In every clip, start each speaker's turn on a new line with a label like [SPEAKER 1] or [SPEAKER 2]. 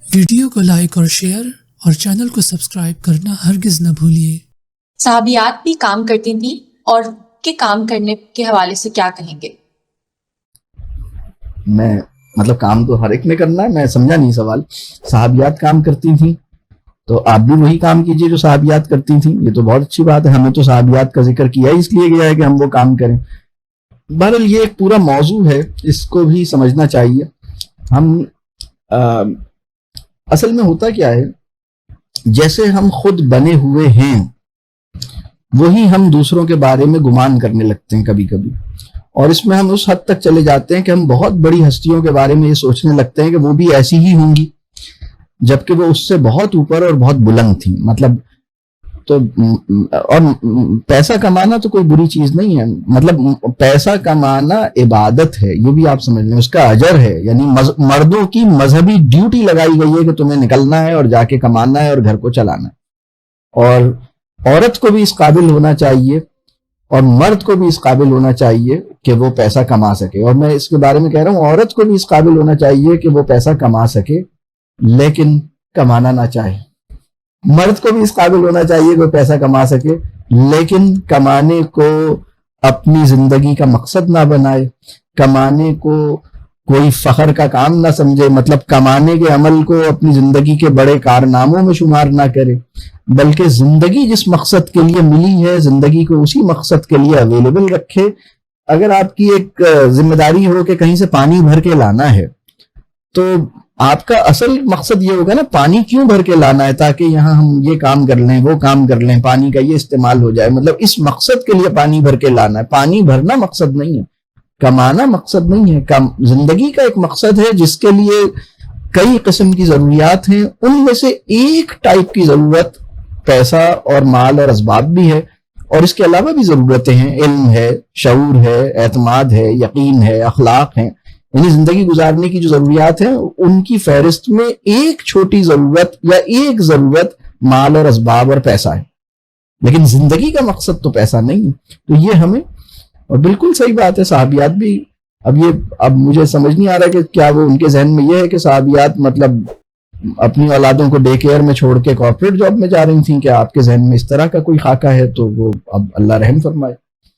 [SPEAKER 1] Video کو like اور share اور چینل کو سبسکرائب کرنا ہرگز نہ بھولیے۔
[SPEAKER 2] صحابیات بھی کام کرتی تھیں اور کے کام کرنے کے حوالے سے کیا کہیں گے؟
[SPEAKER 3] میں مطلب کام تو ہر ایک نے کرنا ہے، میں سمجھا نہیں سوال۔ صحابیات کام کرتی تھیں تو آپ بھی وہی کام کیجئے جو صحابیات کرتی تھیں، یہ تو بہت اچھی بات ہے۔ ہمیں تو صحابیات کا ذکر کیا اس لیے گیا ہے کہ ہم وہ کام کریں۔ بہرحال یہ ایک پورا موضوع ہے، اس کو بھی سمجھنا چاہیے۔ ہم اصل میں ہوتا کیا ہے، جیسے ہم خود بنے ہوئے ہیں وہی ہم دوسروں کے بارے میں گمان کرنے لگتے ہیں کبھی کبھی، اور اس میں ہم اس حد تک چلے جاتے ہیں کہ ہم بہت بڑی ہستیوں کے بارے میں یہ سوچنے لگتے ہیں کہ وہ بھی ایسی ہی ہوں گی، جبکہ وہ اس سے بہت اوپر اور بہت بلند تھیں۔ مطلب تو اور پیسہ کمانا تو کوئی بری چیز نہیں ہے، مطلب پیسہ کمانا عبادت ہے، یہ بھی آپ سمجھ لیں، اس کا اجر ہے۔ یعنی مردوں کی مذہبی ڈیوٹی لگائی گئی ہے کہ تمہیں نکلنا ہے اور جا کے کمانا ہے اور گھر کو چلانا ہے، اور عورت کو بھی اس قابل ہونا چاہیے اور مرد کو بھی اس قابل ہونا چاہیے کہ وہ پیسہ کما سکے۔ اور میں اس کے بارے میں کہہ رہا ہوں، عورت کو بھی اس قابل ہونا چاہیے کہ وہ پیسہ کما سکے لیکن کمانا نہ چاہے، مرد کو بھی اس قابل ہونا چاہیے کہ وہ پیسہ کما سکے لیکن کمانے کو اپنی زندگی کا مقصد نہ بنائے، کمانے کو کوئی فخر کا کام نہ سمجھے، مطلب کمانے کے عمل کو اپنی زندگی کے بڑے کارناموں میں شمار نہ کرے، بلکہ زندگی جس مقصد کے لیے ملی ہے زندگی کو اسی مقصد کے لیے اویلیبل رکھے۔ اگر آپ کی ایک ذمہ داری ہو کہ کہیں سے پانی بھر کے لانا ہے تو آپ کا اصل مقصد یہ ہوگا نا، پانی کیوں بھر کے لانا ہے؟ تاکہ یہاں ہم یہ کام کر لیں، وہ کام کر لیں، پانی کا یہ استعمال ہو جائے، مطلب اس مقصد کے لیے پانی بھر کے لانا ہے۔ پانی بھرنا مقصد نہیں ہے، کمانا مقصد نہیں ہے، زندگی کا ایک مقصد ہے جس کے لیے کئی قسم کی ضروریات ہیں، ان میں سے ایک ٹائپ کی ضرورت پیسہ اور مال اور اسباب بھی ہے، اور اس کے علاوہ بھی ضرورتیں ہیں، علم ہے، شعور ہے، اعتماد ہے، یقین ہے، اخلاق ہیں۔ یعنی زندگی گزارنے کی جو ضروریات ہیں ان کی فہرست میں ایک چھوٹی ضرورت یا ایک ضرورت مال اور اسباب اور پیسہ ہے، لیکن زندگی کا مقصد تو پیسہ نہیں ہے۔ تو یہ ہمیں، اور بالکل صحیح بات ہے، صحابیات بھی اب مجھے سمجھ نہیں آ رہا کہ کیا وہ ان کے ذہن میں یہ ہے کہ صحابیات مطلب اپنی اولادوں کو ڈے کیئر میں چھوڑ کے کارپوریٹ جاب میں جا رہی تھیں، کہ آپ کے ذہن میں اس طرح کا کوئی خاکہ ہے تو وہ اب اللہ رحم فرمائے۔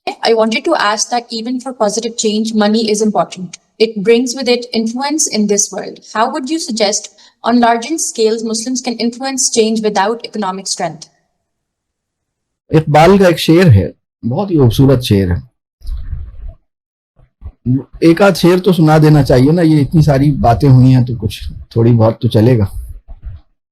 [SPEAKER 2] I wanted to ask that even for positive change, money is important. It brings with it influence in this world. How would you suggest on larger scales Muslims can influence change without economic strength?
[SPEAKER 3] Iqbal کا ایک شعر ہے، بہت ہی خوبصورت شعر ہے، ایک آدھ شعر تو سنا دینا چاہیے نا، یہ اتنی ساری باتیں ہوئی ہیں تو کچھ تھوڑی بہت تو چلے گا۔